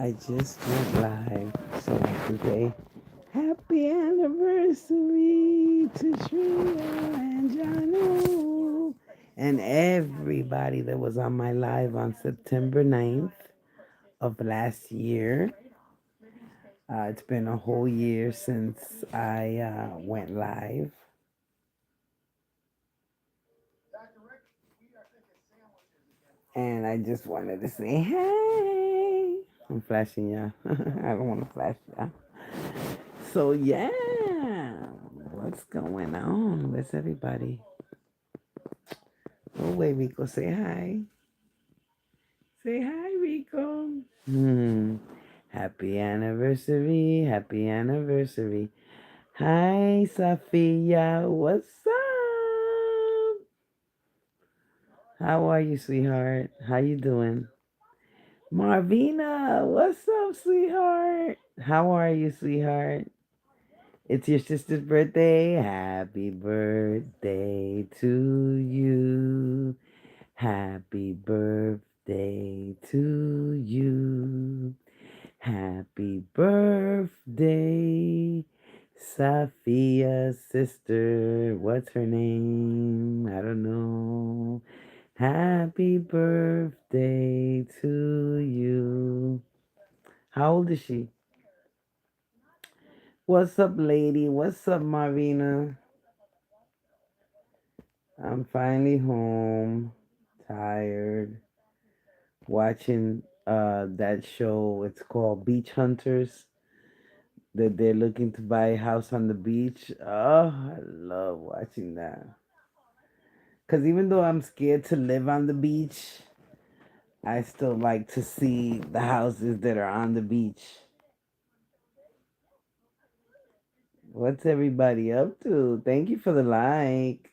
I just went live, so today, happy anniversary to Shreya and Janu and everybody that was on my live on September 9th of last year. It's been a whole year since I went live, and I just wanted to say, hey. I'm flashing y'all. I don't want to flash y'all. So yeah, what's going on? Where's everybody? Oh wait, Rico, say hi. Say hi, Rico. Happy anniversary. Happy anniversary. Hi, Sophia. What's up? How are you, sweetheart? How you doing? Marvina, what's up, sweetheart? How are you, sweetheart? It's your sister's birthday. Happy birthday to you. Happy birthday to you. Happy birthday, Sophia's sister. What's her name? I don't know. Happy birthday to you. How old is she? What's up, lady? What's up, Marina? I'm finally home, tired, watching that show. It's called Beach Hunters. That they're looking to buy a house on the beach. Oh, I love watching that. Cause even though I'm scared to live on the beach, I still like to see the houses that are on the beach. What's everybody up to? Thank you for the like.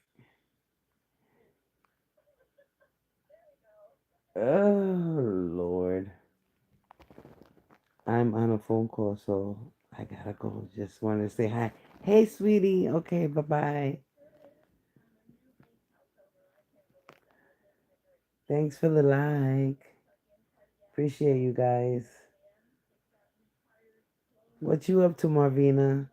Oh Lord. I'm on a phone call, so I gotta go. Just wanted to say hi. Hey, sweetie. Okay, bye bye. Thanks for the like. Appreciate you guys. What you up to, Marvina?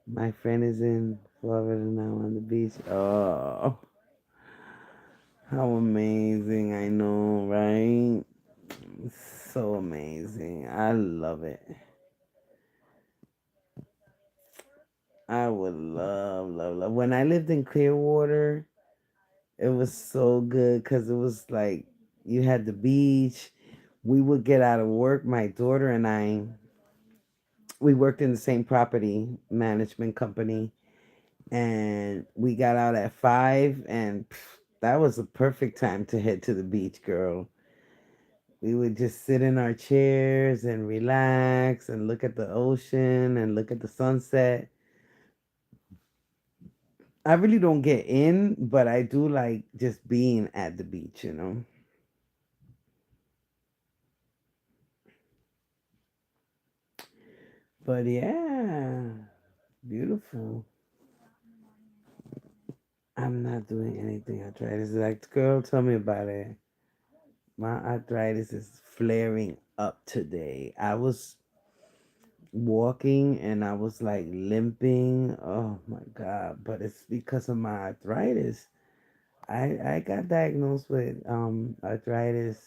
My friend is in Florida now on the beach. Oh, how amazing. I know, right? So amazing. I love it. I would love, love, love. When I lived in Clearwater, it was so good because it was like you had the beach. We would get out of work, my daughter and I, we worked in the same property management company, and we got out at 5, and that was a perfect time to head to the beach, girl. We would just sit in our chairs and relax and look at the ocean and look at the sunset. I really don't get in, but I do like just being at the beach. But yeah, beautiful. I'm not doing anything arthritis. Like, girl, tell me about it. My arthritis is flaring up today. I was walking and I was like limping. Oh my God. But it's because of my arthritis. I got diagnosed with arthritis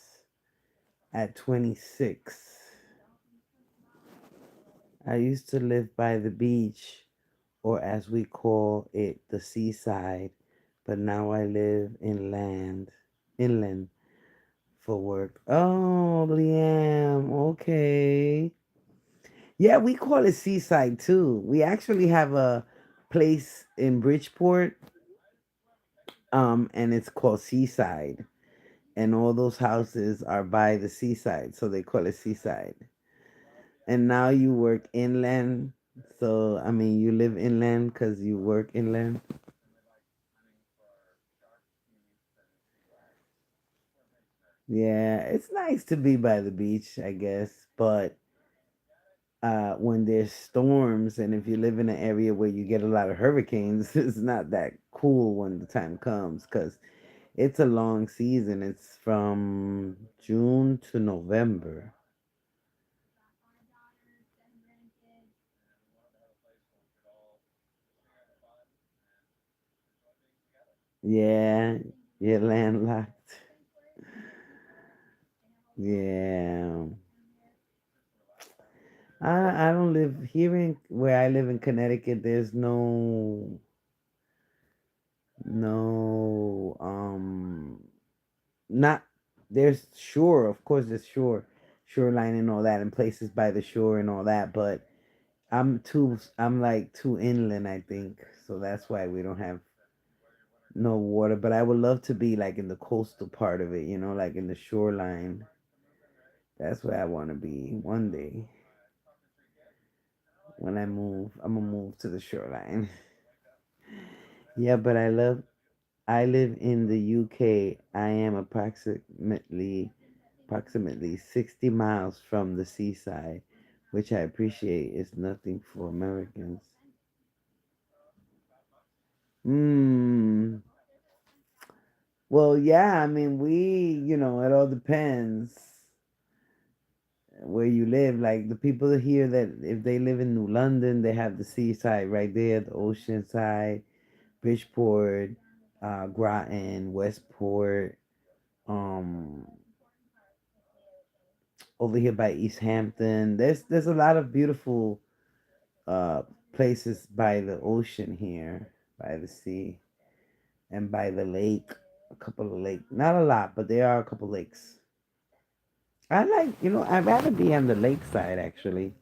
at 26. I used to live by the beach, or as we call it, the seaside, but now I live inland for work. Oh, Liam, okay. Yeah, we call it seaside too. We actually have a place in Bridgeport, and it's called Seaside. And all those houses are by the seaside, so they call it Seaside. And now you work inland, so I mean, you live inland because you work inland. Yeah, it's nice to be by the beach, I guess, but when there's storms and if you live in an area where you get a lot of hurricanes, it's not that cool when the time comes because It's a long season. It's from June to November. Yeah, you're landlocked. Yeah. I don't live here in where I live in Connecticut. There's no not there's shore, of course there's shoreline and all that and places by the shore and all that, but I'm like too inland, I think. So that's why we don't have no water. But I would love to be like in the coastal part of it, like in the shoreline. That's where I want to be one day. When I move, I'm gonna move to the shoreline. Yeah, but I live in the UK. I am approximately 60 miles from the seaside, which I appreciate is nothing for Americans. Hmm. Well, yeah, I mean, it all depends where you live. Like the people here that if they live in New London, they have the seaside right there, the ocean side, Bridgeport, Groton, Westport, um, over here by East Hampton. There's a lot of beautiful uh places by the ocean here, by the sea and by the lake. A couple of lakes, not a lot, but there are a couple lakes. I like, I'd rather be on the lake side actually.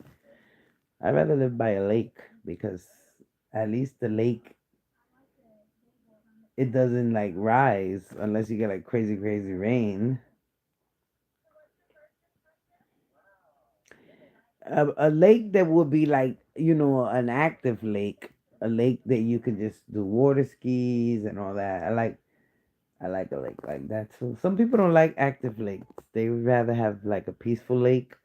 I'd rather live by a lake because at least the lake it doesn't like rise unless you get like crazy crazy rain. A lake that would be like an active lake, a lake that you can just do water skis and all that. I like a lake like that too. Some people don't like active lakes. They would rather have like a peaceful lake.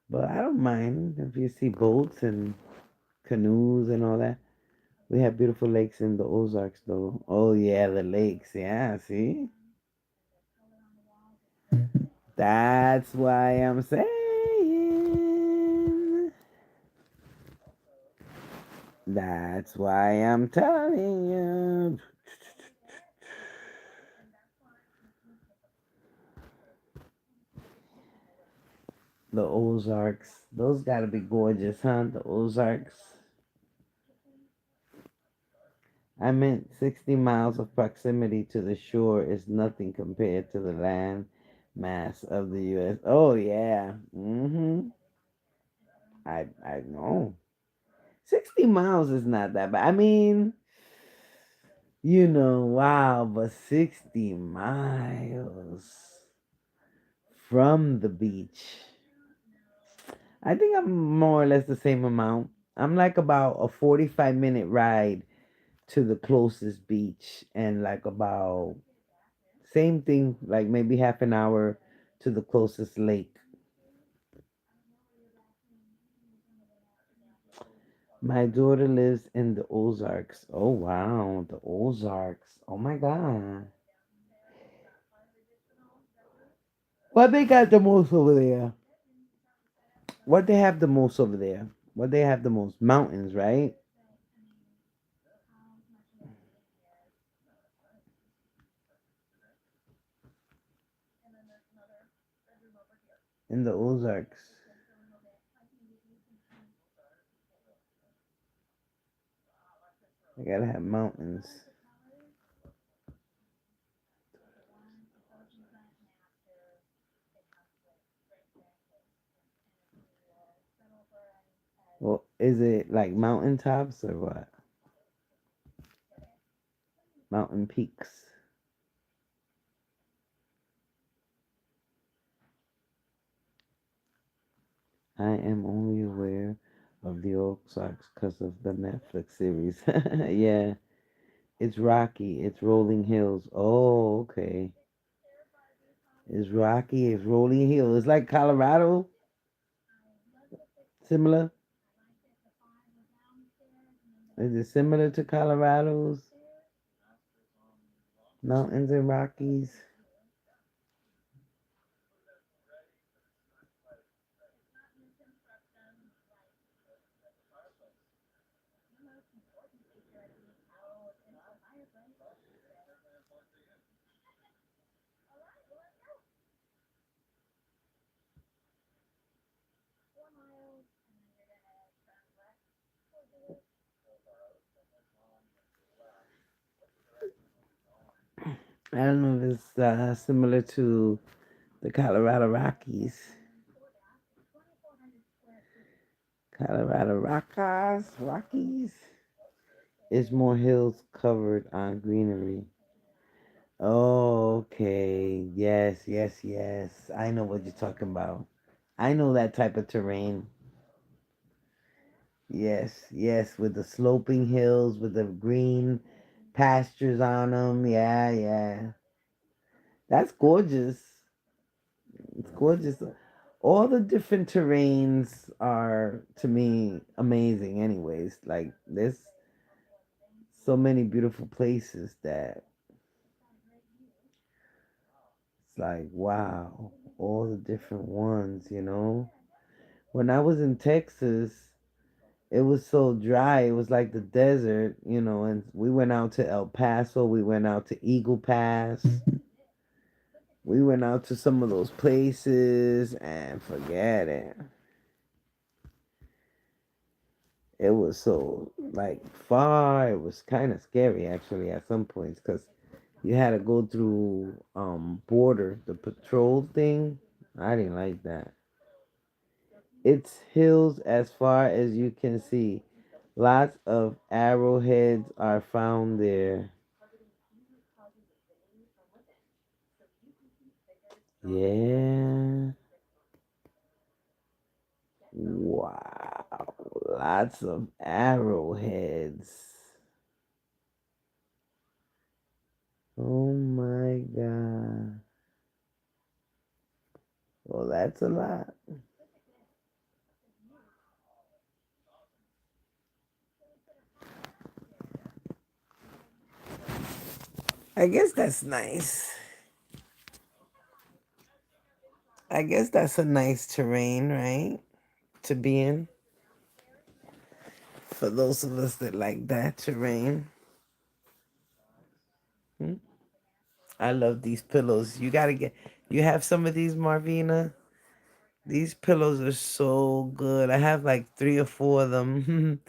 But I don't mind if you see boats and canoes and all that. We have beautiful lakes in the Ozarks though. Oh yeah, the lakes. Yeah, see? That's why I'm saying. That's why I'm telling you. The Ozarks. Those gotta be gorgeous, huh? The Ozarks. I meant 60 miles of proximity to the shore is nothing compared to the land mass of the U.S. Oh, yeah. I know. 60 miles is not that bad. I mean, wow, but 60 miles from the beach. I think I'm more or less the same amount. I'm like about a 45-minute ride to the closest beach and like about same thing, like maybe half an hour to the closest lake. My daughter lives in the Ozarks. Oh wow, the Ozarks. Oh my god. What they got the most over there? What they have the most over there? What they have the most? Mountains, right? In the Ozarks. They gotta have mountains. Well, is it like mountain tops or what? Mountain peaks. I am only aware of the Ozarks because of the Netflix series. Yeah, it's rocky. It's rolling hills. Oh, okay. It's rocky. It's rolling hills. It's like Colorado, similar. Is it similar to Colorado's? Mountains and Rockies. I don't know if it's similar to the Colorado Rockies. Colorado Rockies is more hills covered on greenery. Oh, okay. Yes, yes, yes. I know what you're talking about. I know that type of terrain. Yes, yes, with the sloping hills, with the green pastures on them. Yeah, yeah. That's gorgeous. It's gorgeous. All the different terrains are, to me, amazing, anyways. Like, there's so many beautiful places that it's like, wow, all the different ones, you know? When I was in Texas, it was so dry. It was like the desert, you know, and we went out to El Paso, we went out to Eagle Pass. We went out to some of those places and forget it. It was so like far. It was kind of scary actually at some points because you had to go through border the patrol thing. I didn't like that. It's hills as far as you can see. Lots of arrowheads are found there. Yeah. Wow. Lots of arrowheads. Oh my god. Well, that's a lot. I guess that's nice. I guess that's a nice terrain, right? To be in. For those of us that like that terrain. Hmm? I love these pillows. You gotta get. You have some of these, Marvina? These pillows are so good. I have like three or four of them.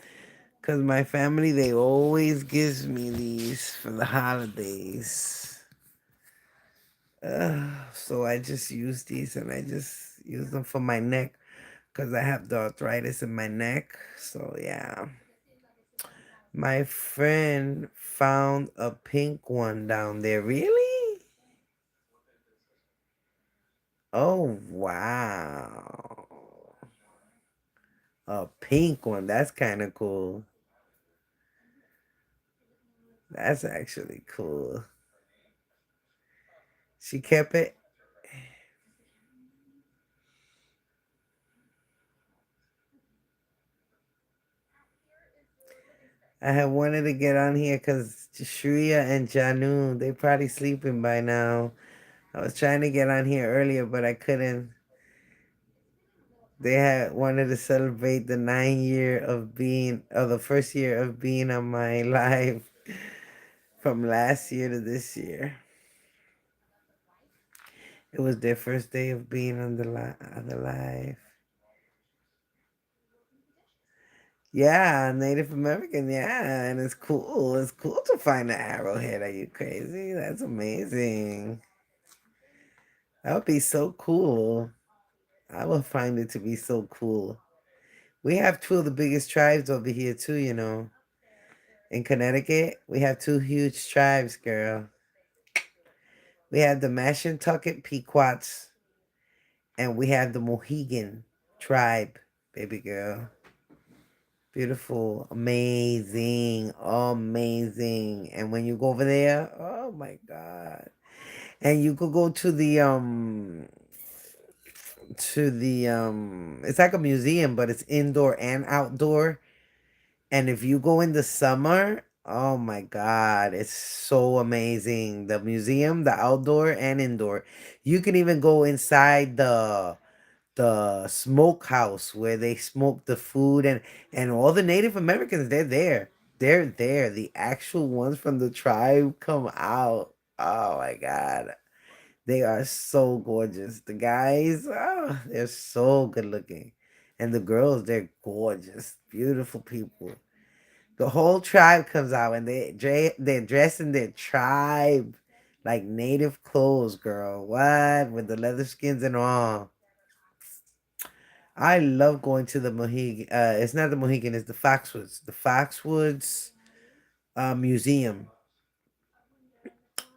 Because my family, they always gives me these for the holidays. So I just use these and I just use them for my neck because I have the arthritis in my neck. So yeah. My friend found a pink one down there. Really? Oh, wow. A pink one. That's kind of cool. That's actually cool. She kept it. I had wanted to get on here because Shreya and Janu, they probably sleeping by now. I was trying to get on here earlier, but I couldn't. They had wanted to celebrate the 9 year of being, or the first year of being on my live from last year to this year. It was their first day of being on the live. Yeah, Native American, yeah, and it's cool. It's cool to find an arrowhead. Are you crazy? That's amazing. That would be so cool. I would find it to be so cool. We have two of the biggest tribes over here too, you know. In Connecticut, we have two huge tribes, girl. We have the Mashantucket Pequots and we have the Mohegan tribe, baby girl. Beautiful, amazing, amazing. And when you go over there, oh my God. And you could go to the it's like a museum, but it's indoor and outdoor. And if you go in the summer, Oh my God, it's so amazing. The museum, the outdoor and indoor. You can even go inside the smokehouse where they smoke the food, and all the Native Americans, they're there. They're there. The actual ones from the tribe come out. Oh my God. They are so gorgeous. The guys, oh, they're so good looking. And the girls, they're gorgeous. Beautiful people. The whole tribe comes out and they're dressed in their tribe like native clothes, girl. What? With the leather skins and all. I love going to the Mohegan. It's not the Mohegan. It's the Foxwoods. The Foxwoods Museum,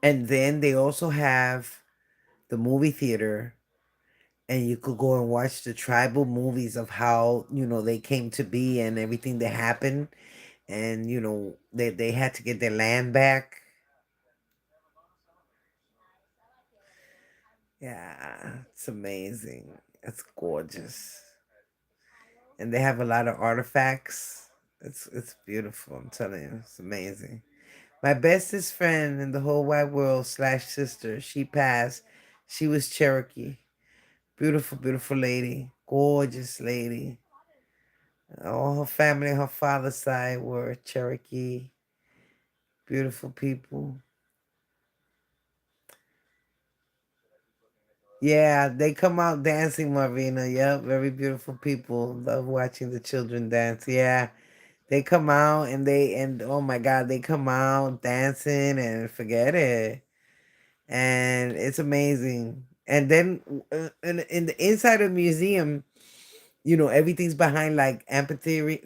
and then they also have the movie theater, and you could go and watch the tribal movies of how they came to be and everything that happened, and they had to get their land back. Yeah, it's amazing. It's gorgeous, and they have a lot of artifacts. It's beautiful. I'm telling you, it's amazing. My bestest friend in the whole wide world slash sister, she passed. She was Cherokee. Beautiful, beautiful lady. Gorgeous lady. All her family, her father's side were Cherokee. Beautiful people. Yeah, they come out dancing, Marvina. Yep, very beautiful people. Love watching the children dance. Yeah. They come out and oh my God, they come out dancing and forget it. And it's amazing. And then in the inside of the museum, everything's behind like amphitheaters.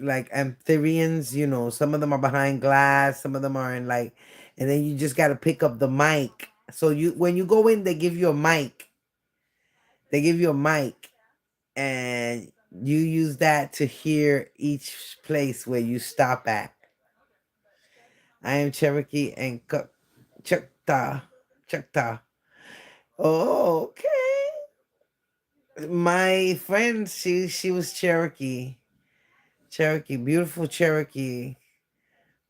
Some of them are behind glass, some of them are in like, and then you just got to pick up the mic. So when you go in, they give you a mic. They give you a mic, and you use that to hear each place where you stop at. I am Cherokee and Chukta. Chukta. Oh, okay. My friend, she was Cherokee. Cherokee, beautiful Cherokee,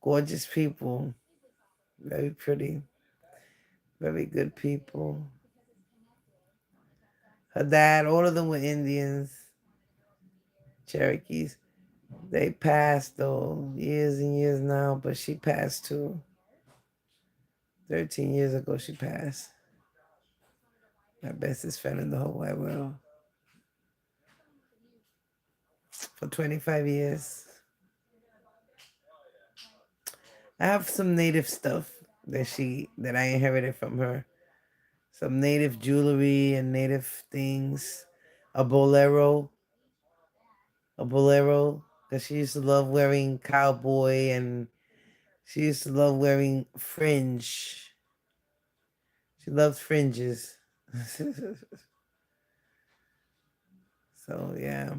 gorgeous people, very pretty, very good people. Her dad, all of them were Indians, Cherokees. They passed though, years and years now, but she passed too. 13 years ago, she passed. My bestest friend in the whole wide world for 25 years. I have some native stuff that I inherited from her. Some native jewelry and native things. A bolero, a bolero, because she used to love wearing cowboy and she used to love wearing fringe. She loves fringes. So yeah.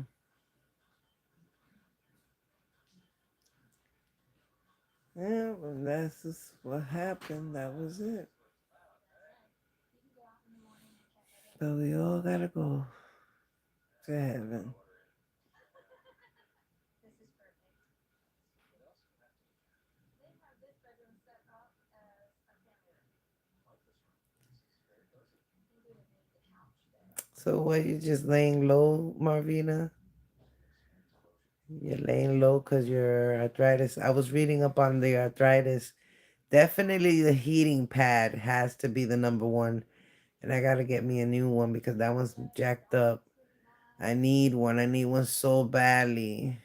Yeah, well, that's just what happened. That was it. But we all gotta go to heaven. So what, you just laying low, Marvina? You're laying low because your arthritis. I was reading up on the arthritis. Definitely the heating pad has to be the number one. And I gotta get me a new one because that one's jacked up. I need one. I need one so badly.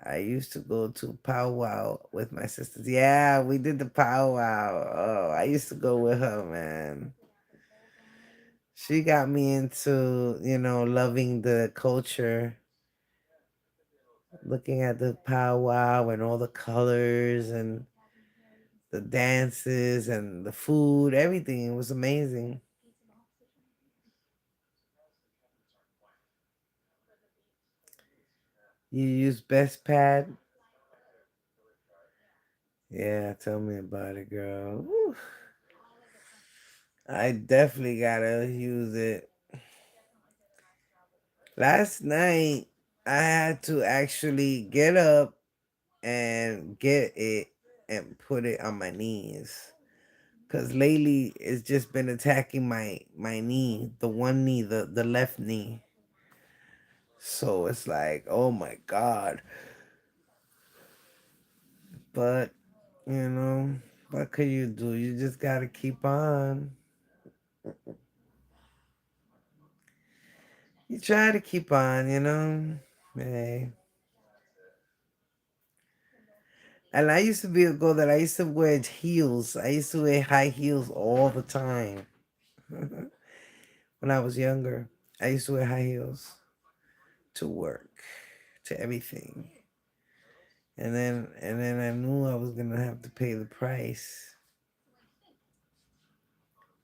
I used to go to powwow with my sisters. Yeah, we did the powwow. Oh, I used to go with her, man. She got me into, loving the culture, looking at the powwow and all the colors and the dances and the food, everything. It was amazing. You use best pad? Yeah, tell me about it, girl. Woo. I definitely gotta use it. Last night, I had to actually get up and get it and put it on my knees. Cause lately it's just been attacking my knee, the one knee, the left knee. So it's like, oh my god. But you know, what could you do? You just gotta keep on. You try to keep on, you know. Hey. And I used to be a girl that I used to wear heels. I used to wear high heels all the time. When I was younger, I used to wear high heels to work, to everything. And then I knew I was gonna have to pay the price.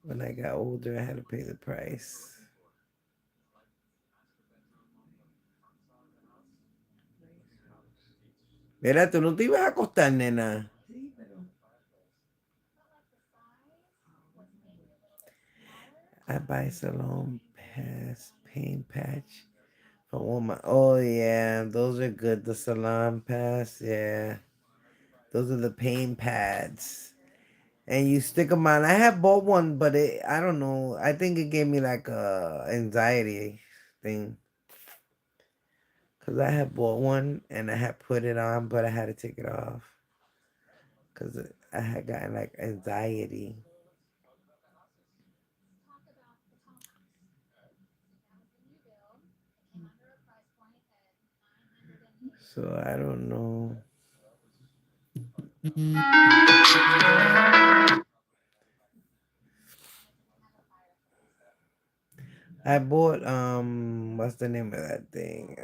When I got older, I had to pay the price. Mira, tú no te ibas a acostar, nena. I buy salon pass, pain patch for all my. Oh yeah, those are good. The salon pass, yeah. Those are the pain pads, and you stick them on. I have bought one, but I don't know. I think it gave me like a anxiety thing. Cause I had bought one and I had put it on, but I had to take it off. Cause I had gotten like anxiety. So I don't know. I bought what's the name of that thing?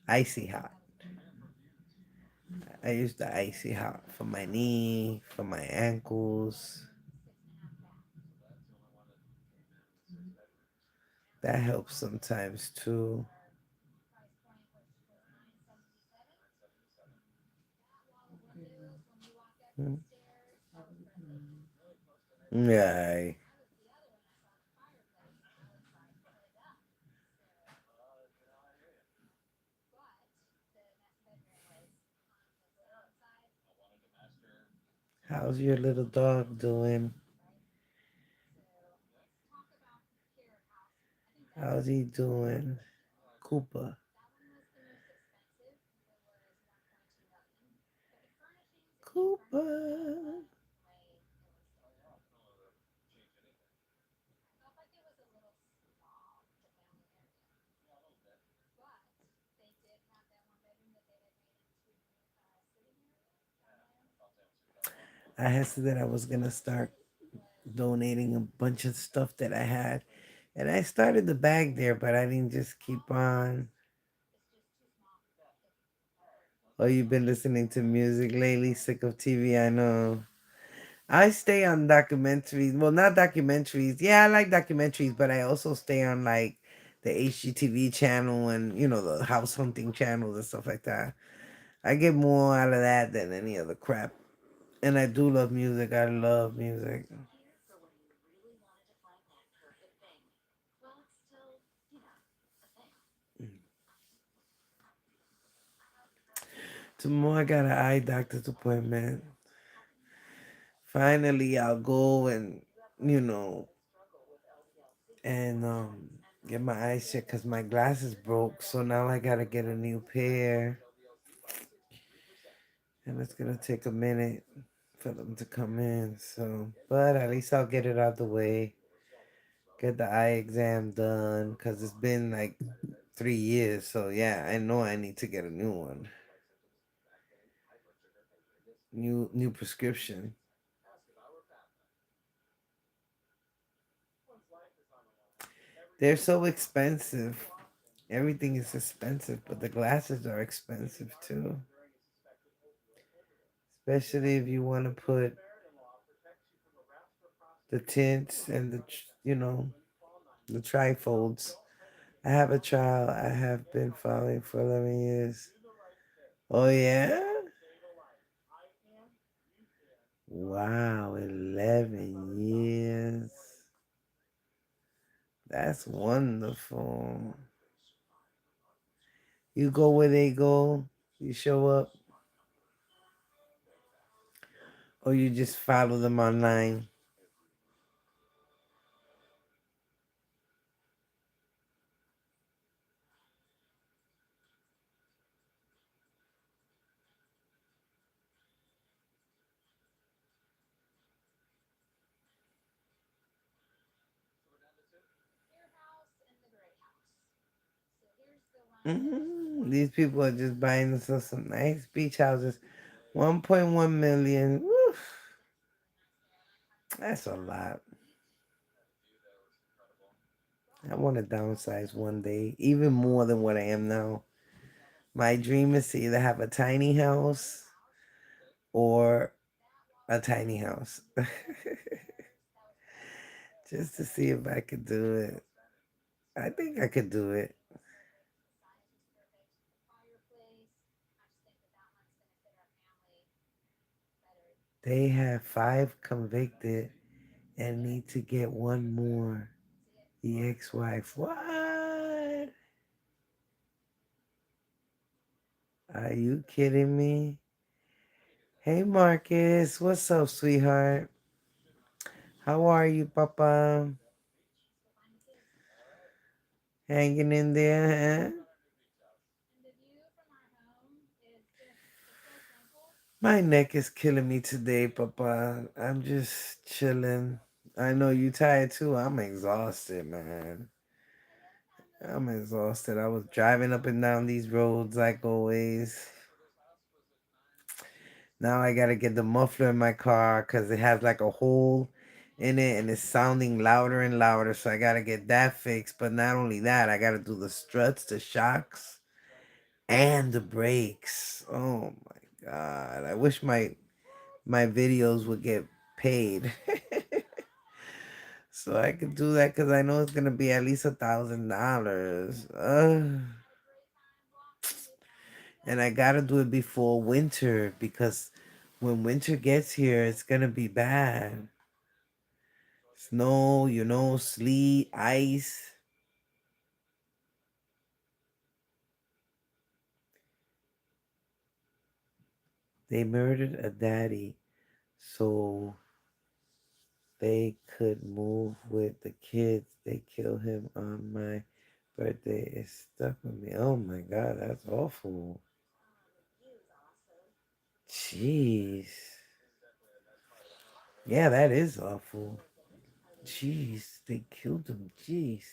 Icy hot. I use the icy hot for my knee, for my ankles. That helps sometimes too. Mm. Yeah. How's your little dog doing? How's he doing? Cooper. Cooper. I had said that I was gonna start donating a bunch of stuff that I had. And I started the bag there, but I didn't just keep on. Oh, you've been listening to music lately? Sick of TV, I know. I stay on documentaries. Well, not documentaries. Yeah, I like documentaries, but I also stay on like the HGTV channel and, the house hunting channels and stuff like that. I get more out of that than any other crap. And I do love music. I love music. Tomorrow I got an eye doctor's appointment. Finally, I'll go and, you know, and get my eyes checked because my glasses broke. So now I gotta get a new pair. And it's gonna take a minute for them to come in. So, but at least I'll get it out the way. Get the eye exam done because it's been like 3 years. So yeah, I know I need to get a new one. New prescription. They're so expensive. Everything is expensive, but the glasses are expensive too. Especially if you want to put the tints and the trifolds. I have a child I have been following for 11 years. Oh yeah? Wow, 11 years. That's wonderful. You go where they go, you show up. Or you just follow them online? These people are just buying themselves some nice beach houses. 1.1 million. Woof, that's a lot. I want to downsize one day, even more than what I am now. My dream is to either have a tiny house or a tiny house. Just to see if I could do it. I think I could do it. They have 5 convicted and need to get one more. The ex-wife. What? Are you kidding me? Hey Marcus, what's up, sweetheart? How are you, Papa? Hanging in there, huh? My neck is killing me today, Papa. I'm just chilling. I know you tired too. I'm exhausted, man. I'm exhausted. I was driving up and down these roads like always. Now I gotta get the muffler in my car because it has like a hole in it and it's sounding louder and louder. So I gotta get that fixed. But not only that, I gotta do the struts, the shocks, and the brakes. Oh my god! I wish my videos would get paid so I could do that because I know it's gonna be at least $1,000. And I gotta do it before winter because when winter gets here, it's gonna be bad. Snow, sleet, ice. They murdered a daddy so they could move with the kids. They killed him on my birthday. It stuck with me. Oh my god, that's awful. Jeez. Yeah, that is awful. Jeez, they killed him. Jeez.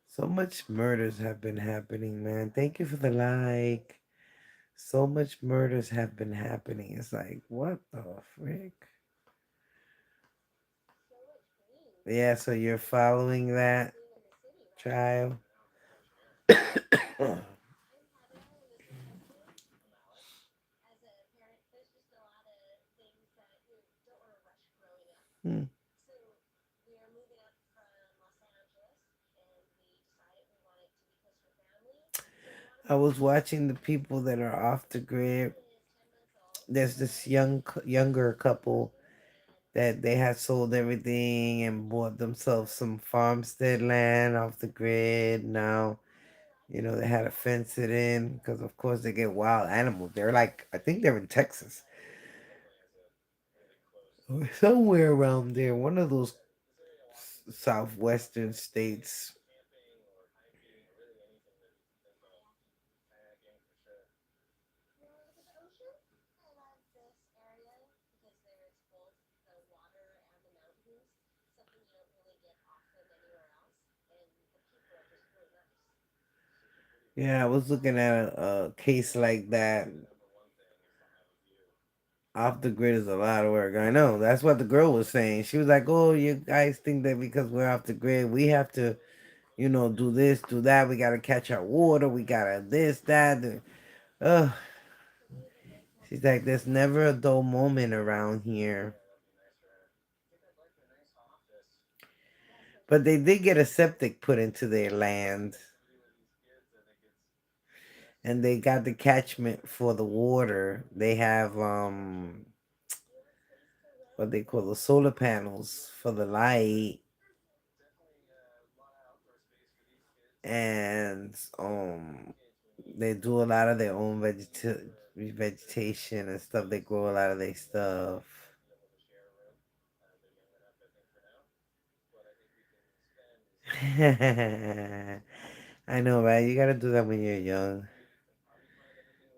So much murders have been happening, man. Thank you for the like. So much murders have been happening. It's like, what the frick? Yeah, so you're following that, child? Hmm. I was watching the people that are off the grid. There's this younger couple that they had sold everything and bought themselves some farmstead land off the grid. Now, they had to fence it in because, of course, they get wild animals. They're like, I think they're in Texas or somewhere around there, one of those southwestern states. Yeah, I was looking at a case like that. Off the grid is a lot of work. I know. That's what the girl was saying. She was like, "Oh, you guys think that because we're off the grid, we have to, do this, do that. We gotta catch our water. We gotta this, that." Ugh. She's like, "There's never a dull moment around here." But they did get a septic put into their land, and they got the catchment for the water. They have what they call the solar panels for the light, and they do a lot of their own vegetation and stuff. They grow a lot of their stuff. I know, right? You gotta do that when you're young.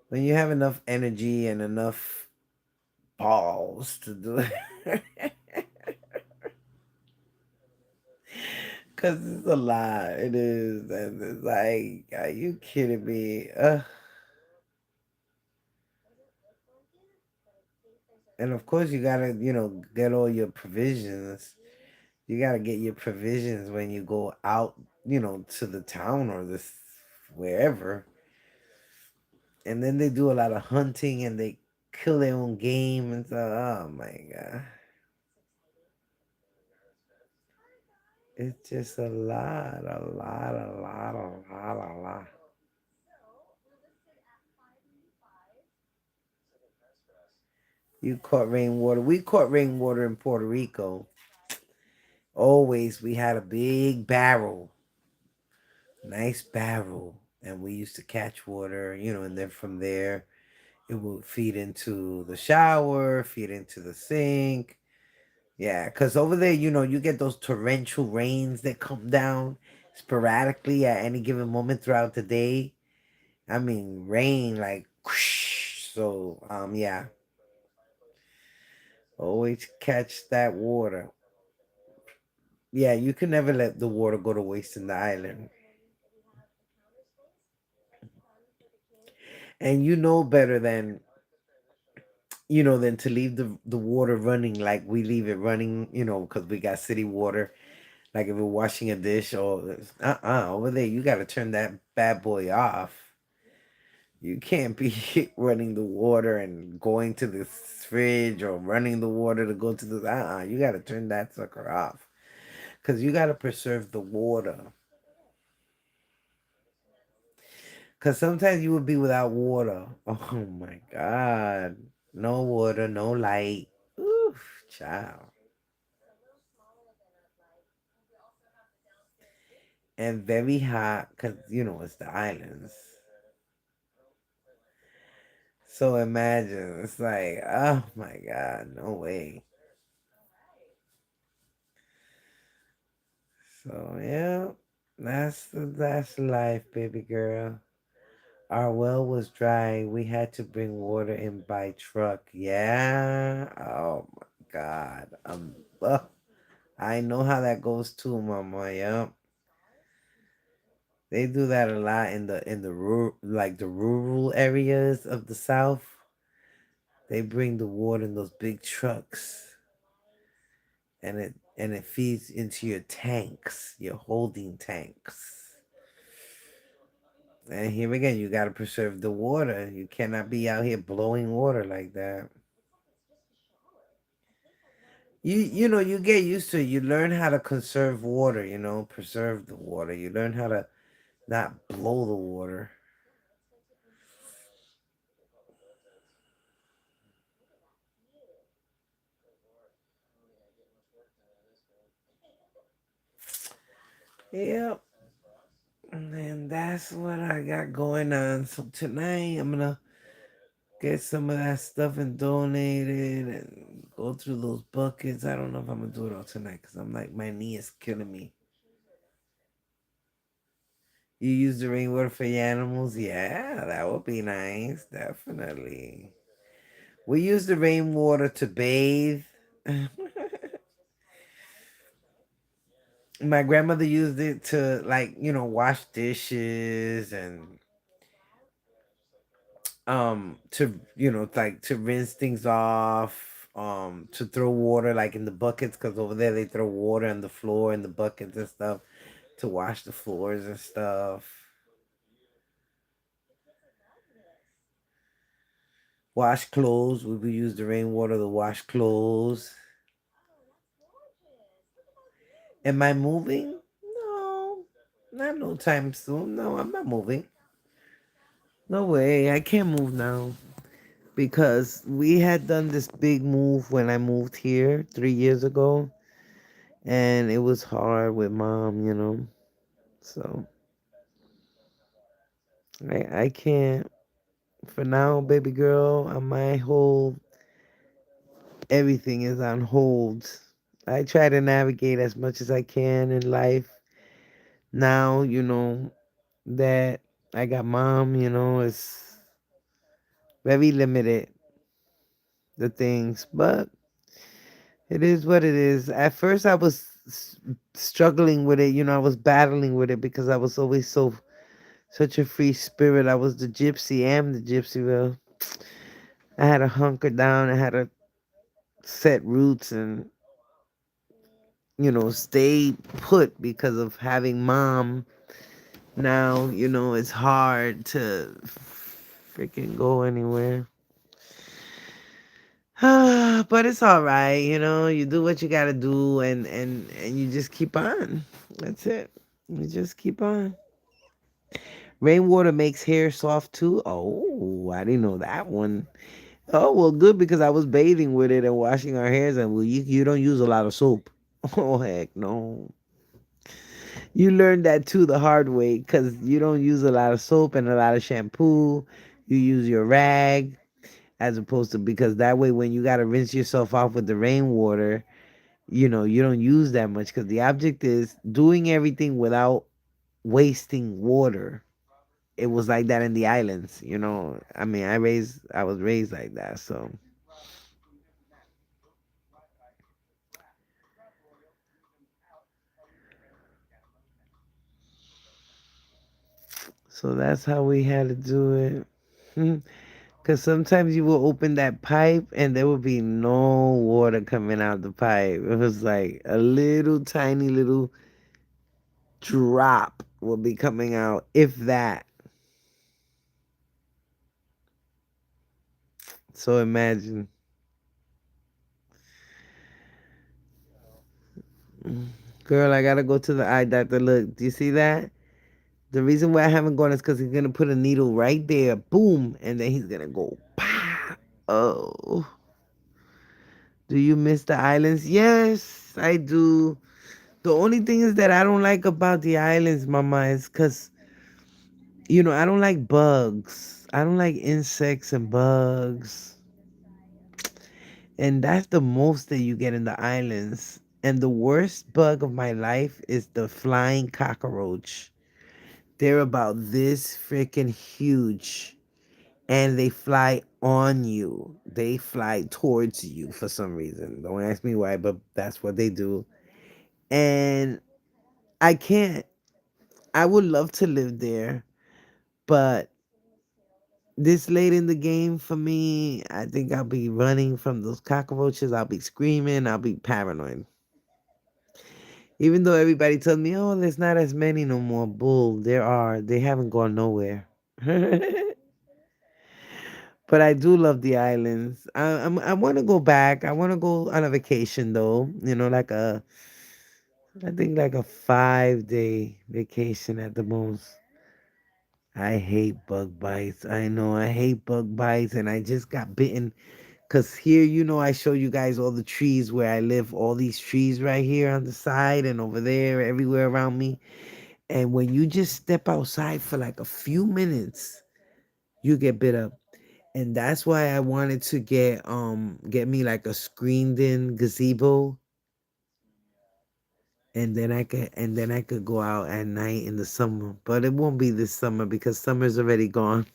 When you have enough energy and enough balls to do it. Because it's a lot. It is. And it's like, are you kidding me? And of course, you gotta, get all your provisions. You gotta get your provisions when you go out, to the town or this wherever. And then they do a lot of hunting and they kill their own game and stuff. Oh my god. It's just a lot, a lot, a lot, a lot, a lot. You caught rainwater. We caught rainwater in Puerto Rico. Always, we had a big barrel, nice barrel, and we used to catch water, and then from there, it would feed into the shower, feed into the sink. Yeah, because over there, you get those torrential rains that come down sporadically at any given moment throughout the day. I mean, rain like whoosh. So, yeah, always catch that water. Yeah, you can never let the water go to waste in the island. And you know better than to leave the water running like we leave it running, because we got city water. Like if we're washing a dish or over there, you got to turn that bad boy off. You can't be running the water and going to the fridge or running the water to go to the you got to turn that sucker off because you got to preserve the water. Because sometimes you would be without water. Oh my God. No water, no light. Oof, child. And very hot because, it's the islands. So imagine, it's like, oh my God, no way. So, yeah, that's life, baby girl. Our well was dry. We had to bring water in by truck. Yeah. Oh my God. I know how that goes too, mama. Yep. They do that a lot in the rural, like the rural areas of the South. They bring the water in those big trucks, and it feeds into your tanks, your holding tanks. And here again, you got to preserve the water. You cannot be out here blowing water like that. You get used to it. You learn how to conserve water, preserve the water. You learn how to not blow the water. Yep. And that's what I got going on. So tonight I'm gonna get some of that stuff and donate it and go through those buckets. I don't know if I'm gonna do it all tonight because I'm like my knee is killing me. You use the rainwater for your animals? Yeah, that would be nice. Definitely. We use the rainwater to bathe. My grandmother used it to like, wash dishes and to like to rinse things off, to throw water like in the buckets because over there they throw water on the floor in the buckets and stuff to wash the floors and stuff. Wash clothes. We would use the rainwater to wash clothes. Am I moving? No, not no time soon. No, I'm not moving. No way. I can't move now because we had done this big move when I moved here 3 years ago, and it was hard with mom. So I can't for now, baby girl. My whole everything is on hold. I try to navigate as much as I can in life Now, that I got mom, it's very limited the things, but it is what it is. At first, I was struggling with it. I was battling with it because I was always such a free spirit. I was the gypsy. Am the gypsy. Well, I had to hunker down. I had to set roots and stay put because of having mom. Now it's hard to freaking go anywhere. But it's all right. You do what you gotta do, and you just keep on. That's it. You just keep on. Rainwater makes hair soft too. Oh, I didn't know that one. Oh well, good because I was bathing with it and washing our hairs, and well, you don't use a lot of soap. Oh heck no. You learned that too the hard way because you don't use a lot of soap and a lot of shampoo. You use your rag as opposed to because that way when you gotta rinse yourself off with the rainwater, you don't use that much because the object is doing everything without wasting water. It was like that in the islands. I mean, I was raised like that, so that's how we had to do it. Because sometimes you will open that pipe and there will be no water coming out the pipe. It was like a little tiny little drop will be coming out, if that. So imagine. Girl, I gotta go to the eye doctor. Look, do you see that? The reason why I haven't gone is because he's gonna put a needle right there, boom, and then he's gonna go, pow. Oh, do you miss the islands? Yes, I do. The only thing is that I don't like about the islands, Mama, is because I don't like bugs. I don't like insects and bugs. And that's the most that you get in the islands. And the worst bug of my life is the flying cockroach. They're about this freaking huge. And they fly on you. They fly towards you for some reason. Don't ask me why, but that's what they do. And I can't. I would love to live there, but this late in the game for me, I think I'll be running from those cockroaches. I'll be screaming. I'll be paranoid. Even though everybody tells me, oh, there's not as many no more. Bull, there are. They haven't gone nowhere. But I do love the islands. I want to go back. I want to go on a vacation though. I think like a 5-day vacation at the most. I hate bug bites. I know I hate bug bites, and I just got bitten. Cause here, I show you guys all the trees where I live. All these trees right here on the side and over there, everywhere around me. And when you just step outside for like a few minutes, you get bit up. And that's why I wanted to get me like a screened in gazebo, and then I could go out at night in the summer. But it won't be this summer because summer's already gone.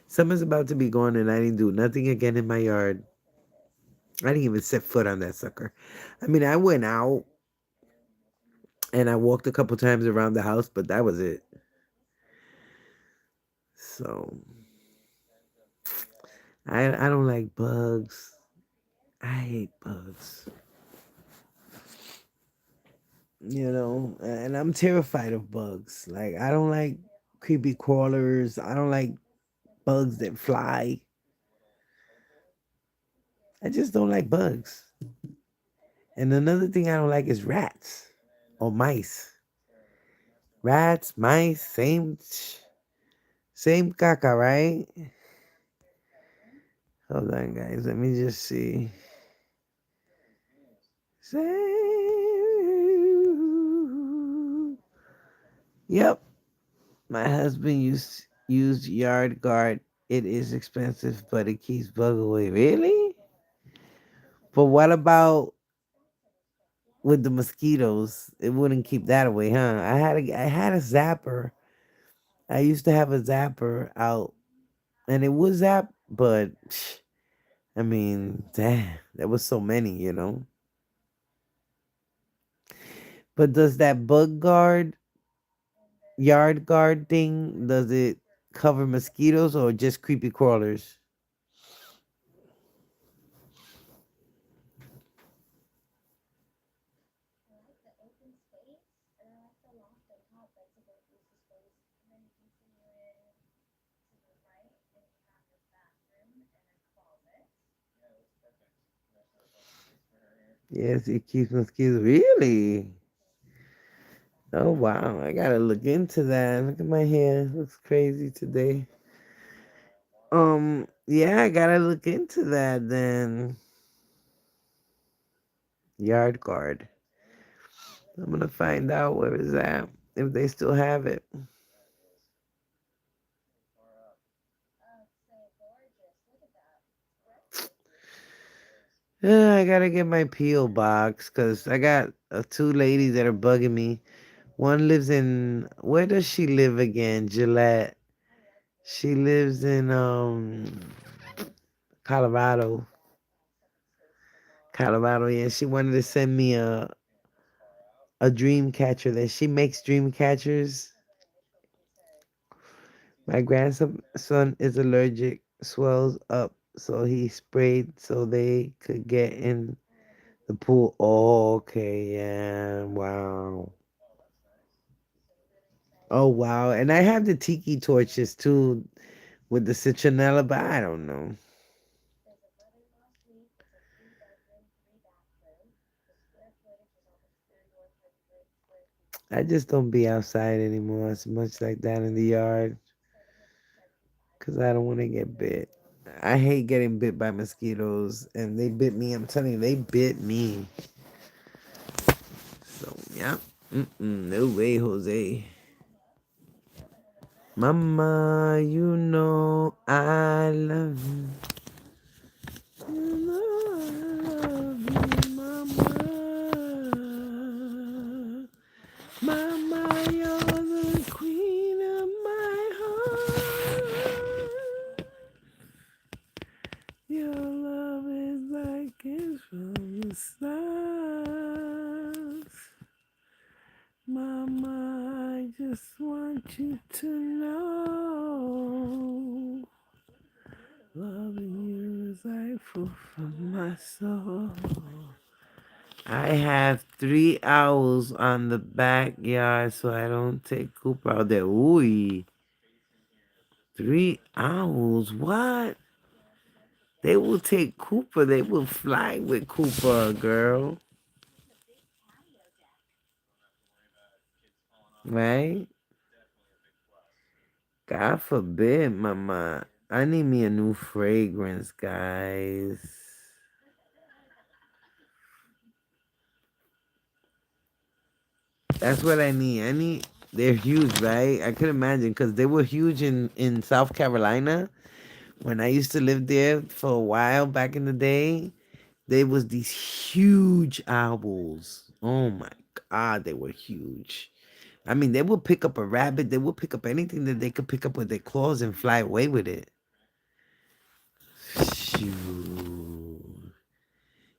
Summer's about to be gone and I didn't do nothing again in my yard. I didn't even set foot on that sucker. I mean, I went out and I walked a couple times around the house, but that was it. So I don't like bugs. I hate bugs. And I'm terrified of bugs. Like I don't like creepy crawlers. I don't like bugs that fly. I just don't like bugs. And another thing I don't like is rats or mice. Rats, mice, same caca, right? Hold on, guys. Let me just see. Same. Yep. My husband used yard guard. It is expensive, but it keeps bug away. Really? But what about with the mosquitoes. It wouldn't keep that away, huh? I had a zapper. I used to have a zapper out, and it would zap, but I mean, damn, there was so many. But does that bug guard, yard guard thing, does it cover mosquitoes or just creepy crawlers? Yes, it keeps mosquitoes. Really? Oh wow, I gotta look into that. Look at my hair, looks crazy today. Yeah, I gotta look into that then. Yard guard. I'm gonna find out where it's at if they still have it. I gotta get my PO box because I got two ladies that are bugging me. One lives in, where does she live again? Gillette. She lives in Colorado. Colorado, yeah. She wanted to send me a dream catcher that she makes dream catchers. My grandson is allergic, swells up, so he sprayed so they could get in the pool. Oh, okay, yeah, wow. Oh, wow. And I have the tiki torches too with the citronella, but I don't know. I just don't be outside anymore as much like that in the yard because I don't want to get bit. I hate getting bit by mosquitoes, and they bit me. I'm telling you, they bit me. So, yeah. No way, Jose. Mama, you know I love you. You know I love you, mama. Mama, you're the queen of my heart. Your love is like it's from the stars. Mama, I just want you to know. Loving you is like food for my soul. I have three owls on the backyard so I don't take Cooper out there. Ooh, three owls? What? They will take Cooper. They will fly with Cooper, girl. Right? God forbid, mama. I need me a new fragrance, guys. That's what I need. They're huge, right? I could imagine because they were huge in South Carolina when I used to live there for a while back in the day. There was these huge owls. Oh my God, they were huge. I mean, they would pick up a rabbit. They would pick up anything that they could pick up with their claws and fly away with it. Shoo.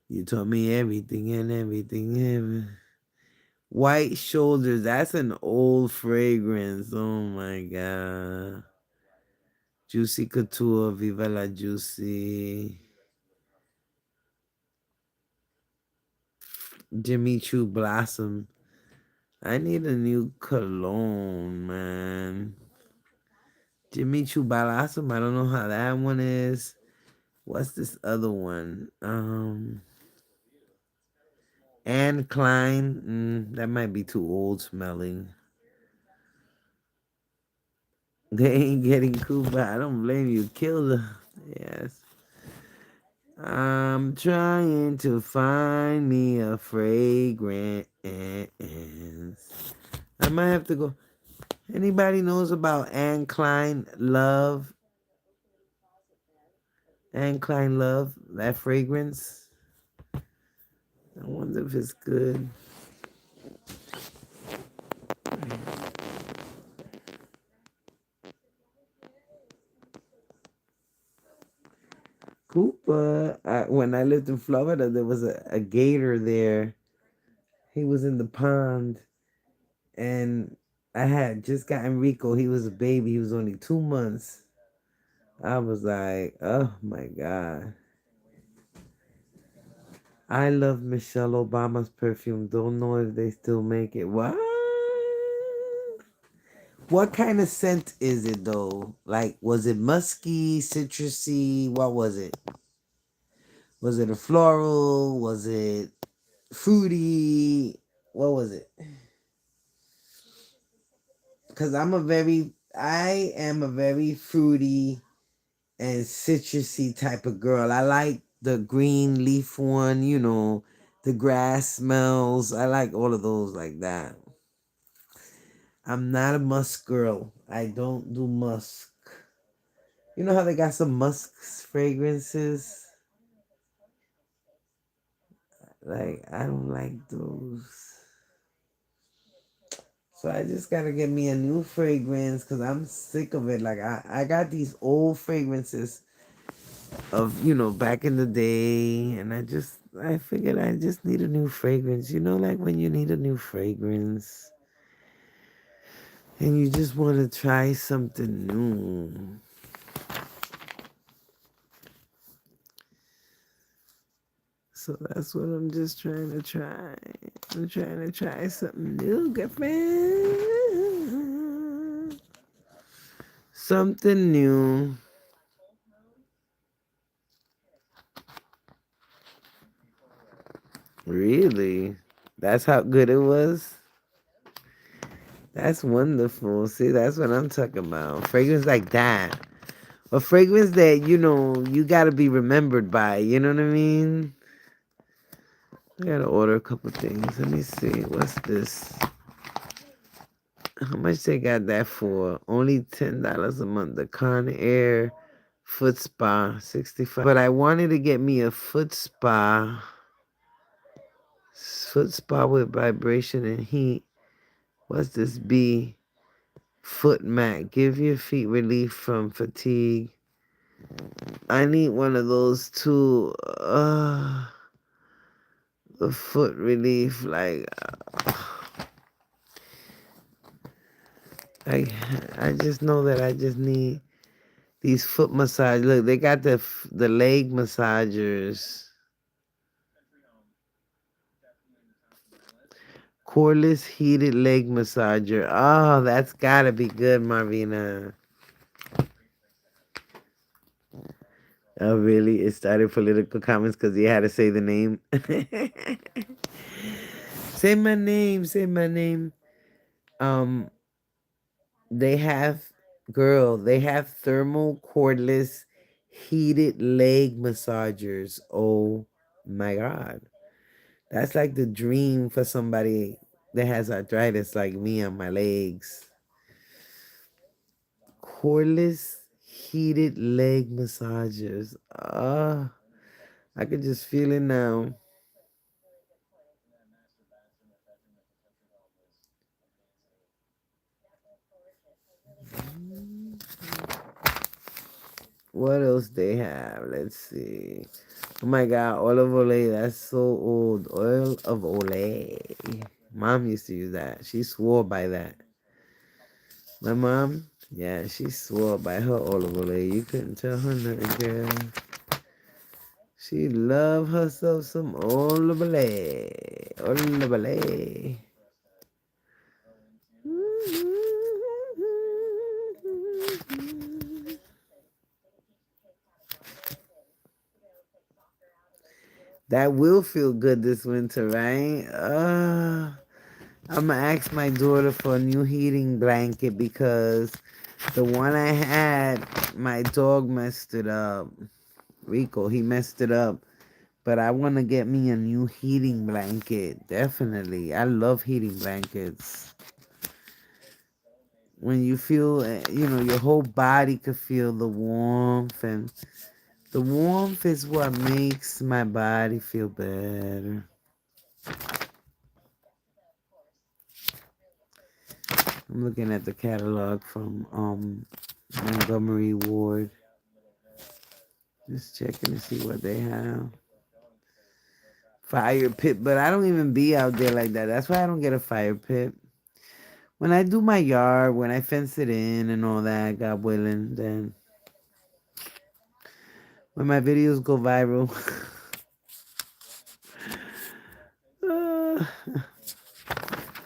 You taught me everything and everything. White shoulders. That's an old fragrance. Oh my God. Juicy Couture. Viva la Juicy. Jimmy Choo Blossom. I need a new cologne, man. Jimmy Choo Blossom. I don't know how that one is. What's this other one? Anne Klein. That might be too old smelling. They ain't getting Cuba. I don't blame you. Kill the. Yes. I'm trying to find me a fragrance. I might have to go. Anybody knows about Anne Klein Love? Anne Klein Love, that fragrance. I wonder if it's good. Cooper. When I lived in Florida, there was a gator there. He was in the pond, and I had just gotten Rico. He was a baby. He was only 2 months. I was like, oh my God. I love Michelle Obama's perfume. Don't know if they still make it. What? What kind of scent is it though? Like, was it musky, citrusy? What was it? Was it a floral? Was it fruity? What was it? Because I am a very fruity and citrusy type of girl. I like the green leaf one, the grass smells. I like all of those like that. I'm not a musk girl. I don't do musk. You know how they got some musk fragrances? Like, I don't like those. So I just gotta get me a new fragrance because I'm sick of it. Like, I got these old fragrances of, back in the day. And I figured I just need a new fragrance. Like when you need a new fragrance and you just want to try something new. So that's what I'm just trying to try. I'm trying to try something new, girlfriend. Something new. Really? That's how good it was? That's wonderful. See, that's what I'm talking about. Fragrance like that. A fragrance that, you gotta be remembered by. You know what I mean? I gotta order a couple things. Let me see. What's this? How much they got that for? Only $10 a month. The Con Air foot spa, 65. But I wanted to get me a foot spa with vibration and heat. What's this? B foot mat. Give your feet relief from fatigue. I need one of those too. The foot relief, like I, I just know that I just need these foot massage. Look, they got the leg massagers. Cordless heated leg massager. Oh, that's gotta be good, Marvina. Oh, really? It started political comments because he had to say the name. Say my name. Say my name. Um, they have, girl. They have thermal cordless heated leg massagers. Oh my God, that's like the dream for somebody that has arthritis like me on my legs. Cordless heated leg massagers. I could just feel it now. What else they have? Let's see. Oh my God, olive oil. That's so old. Oil of Olay. Mom used to use that. She swore by that. My mom, yeah, she swore by her olive oil. You couldn't tell her nothing, girl. She loved herself some olive oil. Olive oil. That will feel good this winter, right? I'm gonna ask my daughter for a new heating blanket because the one I had, my dog messed it up. Rico, he messed it up. But I want to get me a new heating blanket. Definitely. I love heating blankets. When you feel, your whole body could feel the warmth. And the warmth is what makes my body feel better. I'm looking at the catalog from Montgomery Ward. Just checking to see what they have. Fire pit, but I don't even be out there like that. That's why I don't get a fire pit. When I do my yard, when I fence it in and all that, God willing, then when my videos go viral, uh,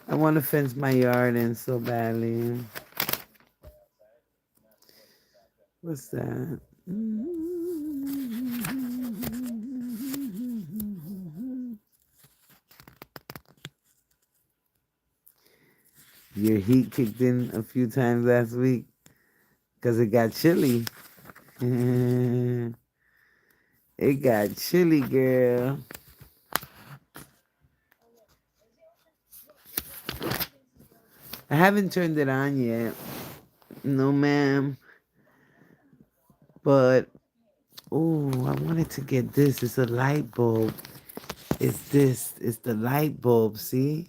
I want to fence my yard in so badly. What's that? Your heat kicked in a few times last week because it got chilly. It got chilly, girl. I haven't turned it on yet. No, ma'am. But, oh, I wanted to get this. It's a light bulb. It's this. It's the light bulb, see?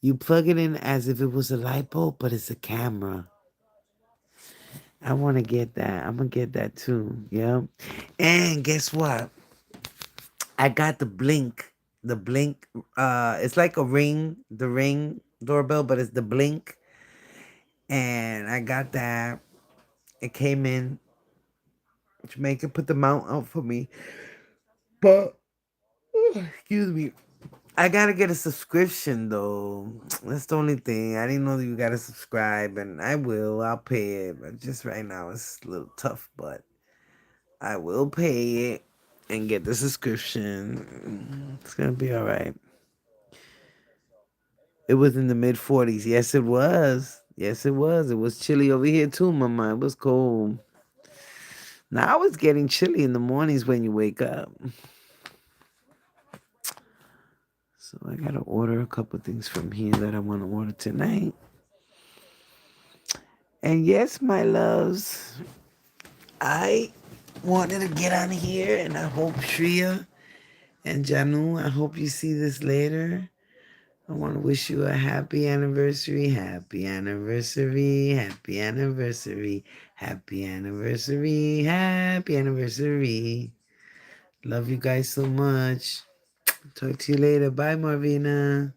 You plug it in as if it was a light bulb, but it's a camera. I want to get that. I'm going to get that too. Yeah. And guess what? I got the blink. The blink. It's like a ring. The ring doorbell, but it's the blink. And I got that. It came in. Jamaica put the mount out for me. But, excuse me. I gotta get a subscription though. That's the only thing. I didn't know that you gotta subscribe, and I will. I'll pay it. But just right now, it's a little tough. But I will pay it and get the subscription. It's gonna be all right. It was in the mid 40s. Yes, it was. Yes, it was. It was chilly over here too, mama. It was cold. Now it's getting chilly in the mornings when you wake up. So I gotta order a couple things from here that I want to order tonight. And yes, my loves, I wanted to get on here, and I hope Shreya and Janu, I hope you see this later. I want to wish you a happy anniversary, happy anniversary, happy anniversary, happy anniversary, happy anniversary. Love you guys so much. Talk to you later. Bye, Marvina.